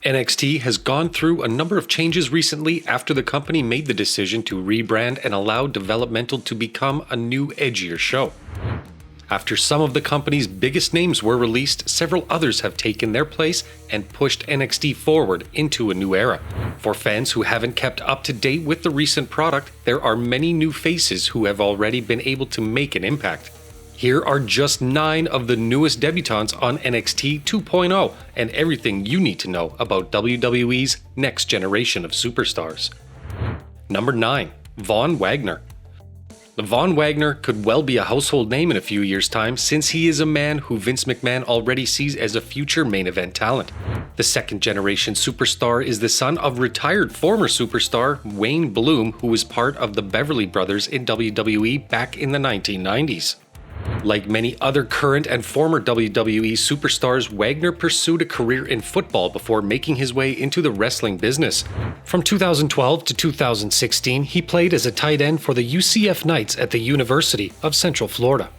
NXT has gone through a number of changes recently after the company made the decision to rebrand and allow developmental to become a new edgier show. After some of the company's biggest names were released, several others have taken their place and pushed NXT forward into a new era. For fans who haven't kept up to date with the recent product, there are many new faces who have already been able to make an impact. Here are just 9 of the newest debutants on NXT 2.0 and everything you need to know about WWE's next generation of superstars. Number 9. Wagner. Von Wagner could well be a household name in a few years' time, since he is a man who Vince McMahon already sees as a future main event talent. The second-generation superstar is the son of retired former superstar Wayne Bloom, who was part of the Beverly Brothers in WWE back in the 1990s. Like many other current and former WWE superstars, Wagner pursued a career in football before making his way into the wrestling business. From 2012 to 2016, he played as a tight end for the UCF Knights at the University of Central Florida.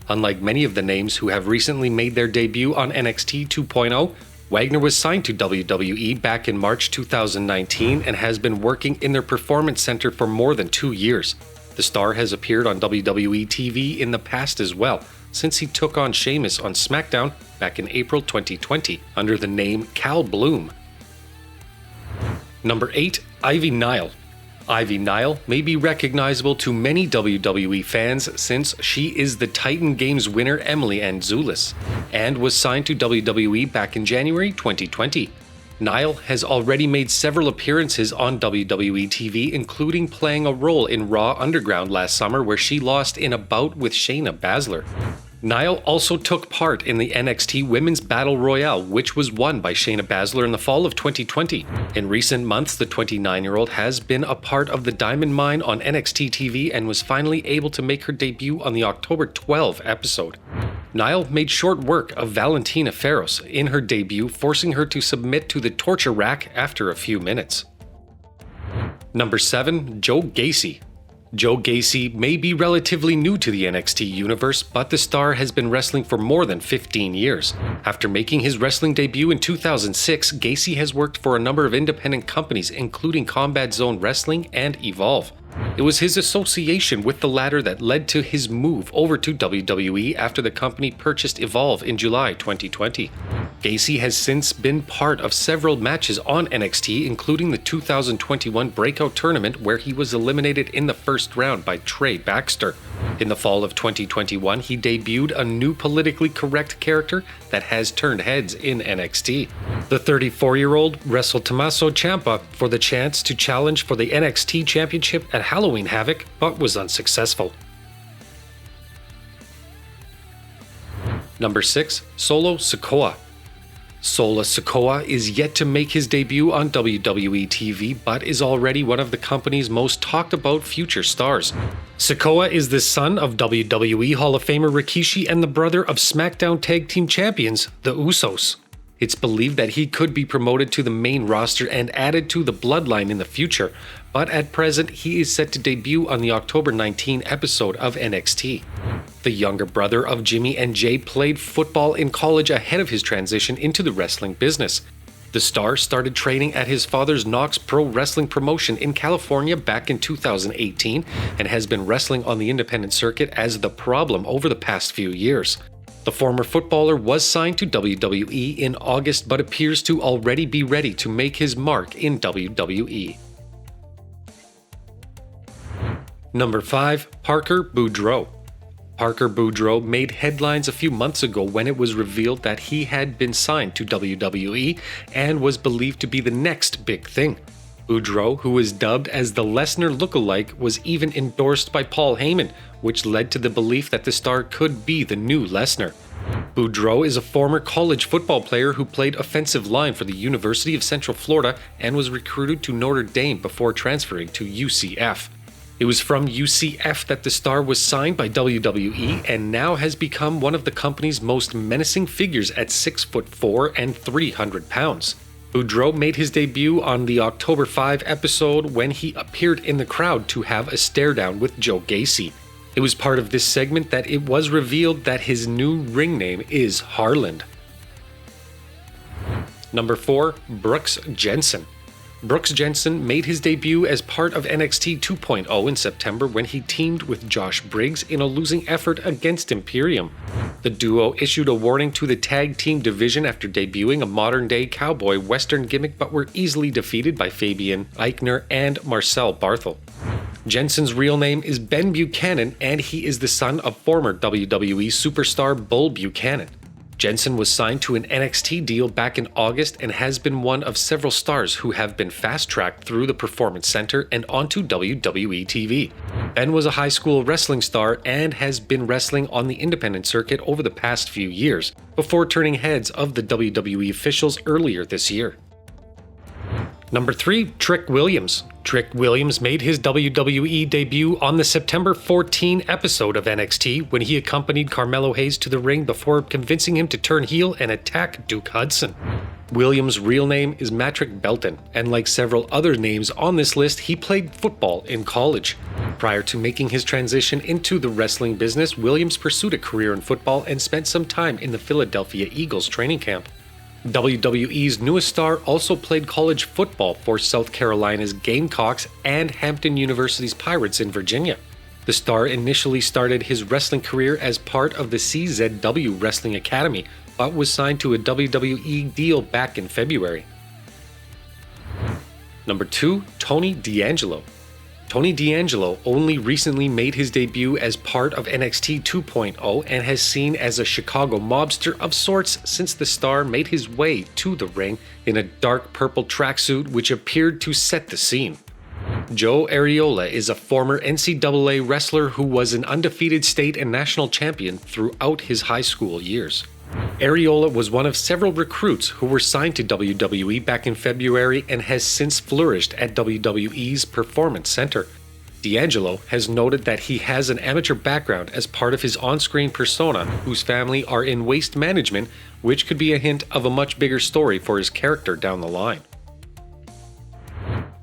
Unlike many of the names who have recently made their debut on NXT 2.0, Wagner was signed to WWE back in March 2019 and has been working in their performance center for more than 2 years. The star has appeared on WWE TV in the past as well, since he took on Sheamus on SmackDown back in April 2020 under the name Cal Bloom. Number 8. Nile. Nile may be recognizable to many WWE fans since she is the Titan Games winner Emily Anzulis, and was signed to WWE back in January 2020. Nile has already made several appearances on WWE TV, including playing a role in Raw Underground last summer where she lost in a bout with Shayna Baszler. Nile also took part in the NXT Women's Battle Royale, which was won by Shayna Baszler in the fall of 2020. In recent months, the 29-year-old has been a part of the Diamond Mine on NXT TV and was finally able to make her debut on the October 12 episode. Nile made short work of Valentina Ferros in her debut, forcing her to submit to the torture rack after a few minutes. Number 7. Joe Gacy. Joe Gacy may be relatively new to the NXT universe, but the star has been wrestling for more than 15 years. After making his wrestling debut in 2006, Gacy has worked for a number of independent companies, including Combat Zone Wrestling and Evolve. It was his association with the latter that led to his move over to WWE after the company purchased Evolve in July 2020. Gacy has since been part of several matches on NXT, including the 2021 Breakout Tournament where he was eliminated in the first round by Trey Baxter. In the fall of 2021, he debuted a new politically correct character that has turned heads in NXT. The 34-year-old wrestled Tommaso Ciampa for the chance to challenge for the NXT Championship at Halloween Havoc, but was unsuccessful. Number 6. Solo Sikoa. Sikoa is yet to make his debut on WWE TV, but is already one of the company's most talked about future stars. Sikoa is the son of WWE Hall of Famer Rikishi and the brother of SmackDown Tag Team Champions, the Usos. It's believed that he could be promoted to the main roster and added to the bloodline in the future, but at present he is set to debut on the October 19 episode of NXT. The younger brother of Jimmy and Jay played football in college ahead of his transition into the wrestling business. The star started training at his father's Knox Pro Wrestling promotion in California back in 2018 and has been wrestling on the independent circuit as The Problem over the past few years. The former footballer was signed to WWE in August but appears to already be ready to make his mark in WWE. Number 5. Parker Boudreaux. Parker Boudreaux made headlines a few months ago when it was revealed that he had been signed to WWE and was believed to be the next big thing. Boudreaux, who is dubbed as the Lesnar lookalike, was even endorsed by Paul Heyman, which led to the belief that the star could be the new Lesnar. Boudreaux is a former college football player who played offensive line for the University of Central Florida and was recruited to Notre Dame before transferring to UCF. It was from UCF that the star was signed by WWE and now has become one of the company's most menacing figures at 6'4" and 300 pounds. Boudreaux made his debut on the October 5 episode when he appeared in the crowd to have a stare-down with Joe Gacy. It was part of this segment that it was revealed that his new ring name is Harland. Number 4. Brooks Jensen. Brooks Jensen made his debut as part of NXT 2.0 in September when he teamed with Josh Briggs in a losing effort against Imperium. The duo issued a warning to the tag team division after debuting a modern-day cowboy western gimmick but were easily defeated by Fabian Eichner and Marcel Barthel. Jensen's real name is Ben Buchanan, and he is the son of former WWE superstar Bull Buchanan. Jensen was signed to an NXT deal back in August and has been one of several stars who have been fast-tracked through the Performance Center and onto WWE TV. Ben was a high school wrestling star and has been wrestling on the independent circuit over the past few years, before turning heads of the WWE officials earlier this year. Number 3. Trick Williams. Trick Williams made his WWE debut on the September 14 episode of NXT when he accompanied Carmelo Hayes to the ring before convincing him to turn heel and attack Duke Hudson. Williams' real name is Matrick Belton, and like several other names on this list, he played football in college. Prior to making his transition into the wrestling business, Williams pursued a career in football and spent some time in the Philadelphia Eagles training camp. WWE's newest star also played college football for South Carolina's Gamecocks and Hampton University's Pirates in Virginia. The star initially started his wrestling career as part of the CZW Wrestling Academy, but was signed to a WWE deal back in February. Number 2. Tony D'Angelo. Tony D'Angelo only recently made his debut as part of NXT 2.0 and has seen as a Chicago mobster of sorts since the star made his way to the ring in a dark purple tracksuit which appeared to set the scene. Joe Areola is a former NCAA wrestler who was an undefeated state and national champion throughout his high school years. Areola was one of several recruits who were signed to WWE back in February and has since flourished at WWE's Performance Center. D'Angelo has noted that he has an amateur background as part of his on-screen persona, whose family are in waste management, which could be a hint of a much bigger story for his character down the line.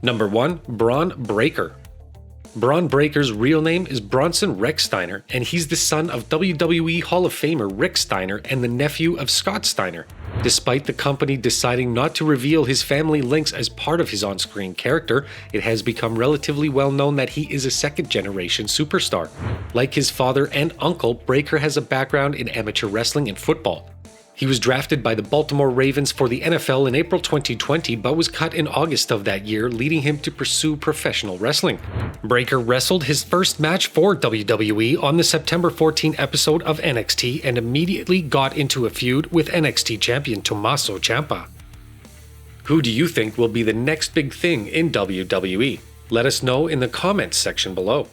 Number 1. Bron Breakker. Bron Breakker's real name is Bronson Rex Steiner, and he's the son of WWE Hall of Famer Rick Steiner and the nephew of Scott Steiner. Despite the company deciding not to reveal his family links as part of his on-screen character, it has become relatively well known that he is a second-generation superstar. Like his father and uncle, Breakker has a background in amateur wrestling and football. He was drafted by the Baltimore Ravens for the NFL in April 2020, but was cut in August of that year, leading him to pursue professional wrestling. Breakker wrestled his first match for WWE on the September 14 episode of NXT and immediately got into a feud with NXT champion Tommaso Ciampa. Who do you think will be the next big thing in WWE? Let us know in the comments section below.